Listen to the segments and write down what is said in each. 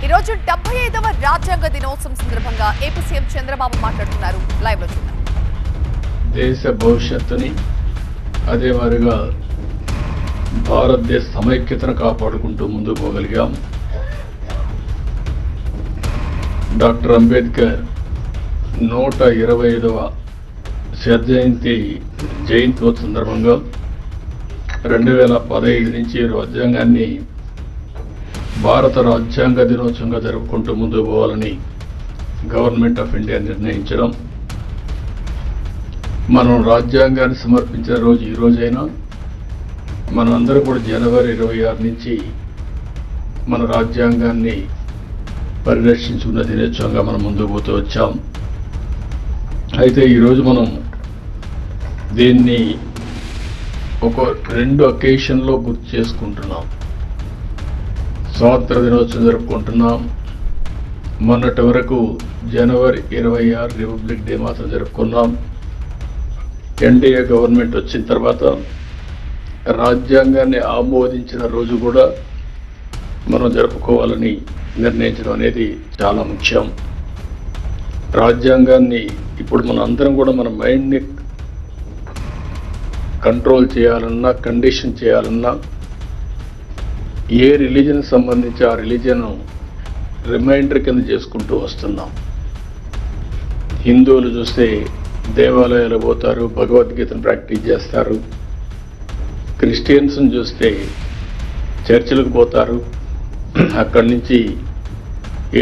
ఈరోజు 75వ రాజ్యాంగ దినోత్సవం సందర్భంగా ఏపీ సీఎం చంద్రబాబు మాట్లాడుతున్నారు. లైవ్ లో చూద్దాం. దేశ భవిష్యత్తుని అదే మాదిరిగా భారతదేశ సమైక్యతను కాపాడుకుంటూ ముందుకు పోగలిగాం. డాక్టర్ అంబేద్కర్ 125వ జయంతి సందర్భంగా 2015 నుంచి రాజ్యాంగాన్ని భారత రాజ్యాంగ దినోత్సవంగా జరుపుకుంటూ ముందుకు పోవాలని గవర్నమెంట్ ఆఫ్ ఇండియా నిర్ణయించడం, మనం రాజ్యాంగాన్ని సమర్పించిన రోజు ఈ రోజైనా మనందరూ కూడా జనవరి 26 నుంచి మన రాజ్యాంగాన్ని పరిరక్షించుకున్న దినోత్సవంగా మనం ముందుకు పోతూ వచ్చాం. అయితే ఈరోజు మనం దీన్ని ఒక 2 అకేషన్లో గుర్తు చేసుకుంటున్నాం. స్వాతంత్ర దినోత్సవం జరుపుకుంటున్నాం. మొన్నటి వరకు జనవరి 26 రిపబ్లిక్ డే మాత్రం జరుపుకున్నాం. ఎన్డీఏ గవర్నమెంట్ వచ్చిన తర్వాత రాజ్యాంగాన్ని ఆమోదించిన రోజు కూడా మనం జరుపుకోవాలని నిర్ణయించడం అనేది చాలా ముఖ్యం. రాజ్యాంగాన్ని ఇప్పుడు మన అందరం కూడా మన మైండ్ని కంట్రోల్ చేయాలన్నా, కండిషన్ చేయాలన్నా, ఏ రిలీజన్ సంబంధించి ఆ రిలీజన్ రిమైండర్ కింద చేసుకుంటూ వస్తున్నాం. హిందువులు చూస్తే దేవాలయాలు పోతారు, భగవద్గీతను ప్రాక్టీస్ చేస్తారు. క్రిస్టియన్స్ని చూస్తే చర్చిలకు పోతారు, అక్కడి నుంచి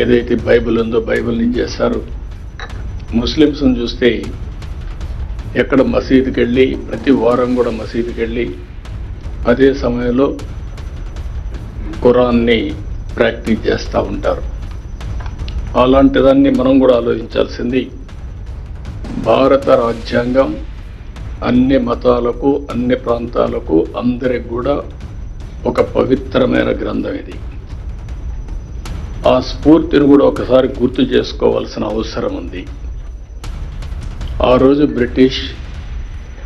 ఏదైతే బైబిల్ ఉందో బైబిల్ని చేస్తారు. ముస్లిమ్స్ని చూస్తే ఎక్కడ మసీదుకి వెళ్ళి ప్రతి వారం కూడా మసీదుకి వెళ్ళి అదే సమయంలో ఖురాన్ని ప్రాక్టీస్ చేస్తూ ఉంటారు. అలాంటిదాన్ని మనం కూడా ఆలోచించాల్సింది. భారత రాజ్యాంగం అన్ని మతాలకు, అన్ని ప్రాంతాలకు, అందరికి కూడా ఒక పవిత్రమైన గ్రంథం ఇది. ఆ స్ఫూర్తిని కూడా ఒకసారి గుర్తు చేసుకోవాల్సిన అవసరం ఉంది. ఆ రోజు బ్రిటిష్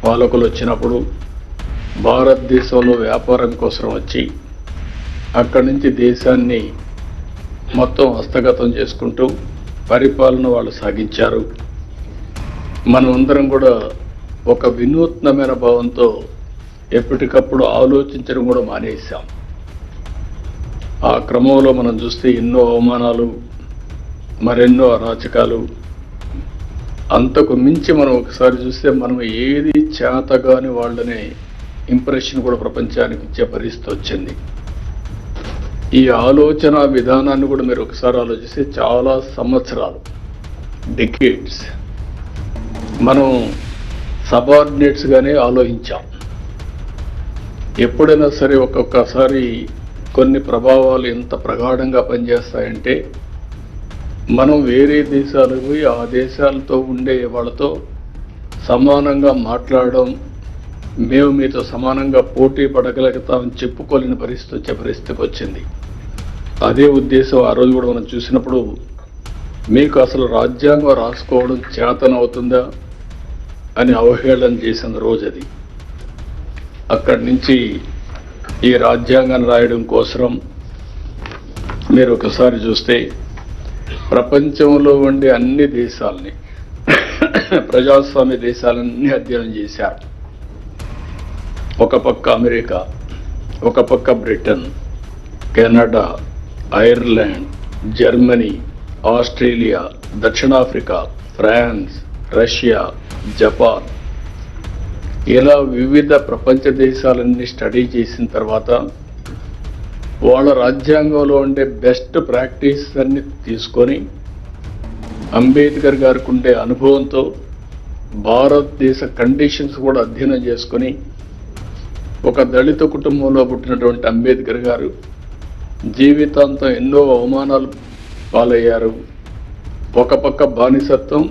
పాలకులు వచ్చినప్పుడు భారతదేశంలో వ్యాపారం కోసం వచ్చి అక్కడి నుంచి దేశాన్ని మొత్తం హస్తగతం చేసుకుంటూ పరిపాలన వాళ్ళు సాగించారు. మనమందరం కూడా ఒక వినూత్నమైన భావంతో ఎప్పటికప్పుడు ఆలోచించడం కూడా మానేశాం. ఆ క్రమంలో మనం చూస్తే ఎన్నో అవమానాలు, మరెన్నో అరాచకాలు. అంతకు మించి మనం ఒకసారి చూస్తే మనం ఏది చేతగాని వాళ్ళనే ఇంప్రెషన్ కూడా ప్రపంచానికి ఇచ్చే పరిస్థితి వచ్చింది. ఈ ఆలోచన విధానాన్ని కూడా మీరు ఒకసారి ఆలోచిస్తే చాలా సంవత్సరాలు, డెకేడ్స్ మనం సబార్డినేట్స్గానే ఆలోచించాం. ఎప్పుడైనా సరే ఒక్కొక్కసారి కొన్ని ప్రభావాలు ఎంత ప్రగాఢంగా పనిచేస్తాయంటే, మనం వేరే దేశాలకు పోయి ఆ దేశాలతో ఉండే వాళ్ళతో సమానంగా మాట్లాడడం, మేము మీతో సమానంగా పోటీ పడగలుగుతామని చెప్పుకోలేని పరిస్థితి వచ్చే పరిస్థితికి వచ్చింది. అదే ఉద్దేశం ఆ రోజు కూడా మనం చూసినప్పుడు, మీకు అసలు రాజ్యాంగం రాసుకోవడం చేతనవుతుందా అని అవహేళన చేసిన రోజు అది. అక్కడి నుంచి ఈ రాజ్యాంగాన్ని రాయడం కోసం మీరు ఒకసారి చూస్తే ప్రపంచంలో ఉండే అన్ని దేశాలని, ప్రజాస్వామ్య దేశాలన్నీ అధ్యయనం చేశారు. ఒక పక్క అమెరికా, ఒక పక్క Britain, Canada, Ireland, Germany, Australia, దక్షిణాఫ్రికా, ఫ్రాన్స్, రష్యా, జపాన్, ఇలా వివిధ ప్రపంచ దేశాలన్నీ స్టడీ చేసిన తర్వాత వాళ్ళ రాజ్యాంగంలో ఉండే బెస్ట్ ప్రాక్టీస్ అన్ని తీసుకొని అంబేద్కర్ గారికి ఉండే అనుభవంతో భారతదేశ కండిషన్స్ కూడా అధ్యయనం చేసుకొని ఒక దళిత కుటుంబంలో పుట్టినటువంటి అంబేద్కర్ గారు జీవితాంతం ఎన్నో అవమానాలు పాలయ్యారు. ఒక పక్క బానిసత్వం,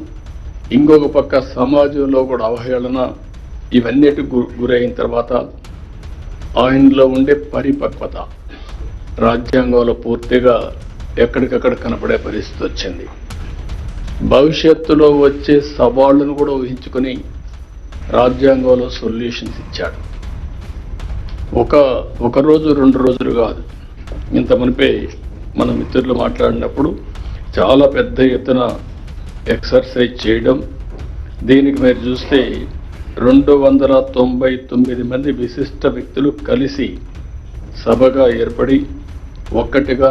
ఇంకొక పక్క సమాజంలో కూడా అవహేళన, ఇవన్నిటి గురైన తర్వాత ఆయనలో ఉండే పరిపక్వత రాజ్యాంగంలో పూర్తిగా ఎక్కడికక్కడ కనపడే పరిస్థితి వచ్చింది. భవిష్యత్తులో వచ్చే సవాళ్లను కూడా ఊహించుకొని రాజ్యాంగంలో సొల్యూషన్స్ ఇచ్చాడు. ఒక రోజు 2 రోజులు కాదు, ఇంత మునిపే మన మిత్రులు మాట్లాడినప్పుడు చాలా పెద్ద ఎత్తున ఎక్సర్సైజ్ చేయడం, దీనికి మీరు చూస్తే 299 మంది విశిష్ట వ్యక్తులు కలిసి సభగా ఏర్పడి ఒక్కటిగా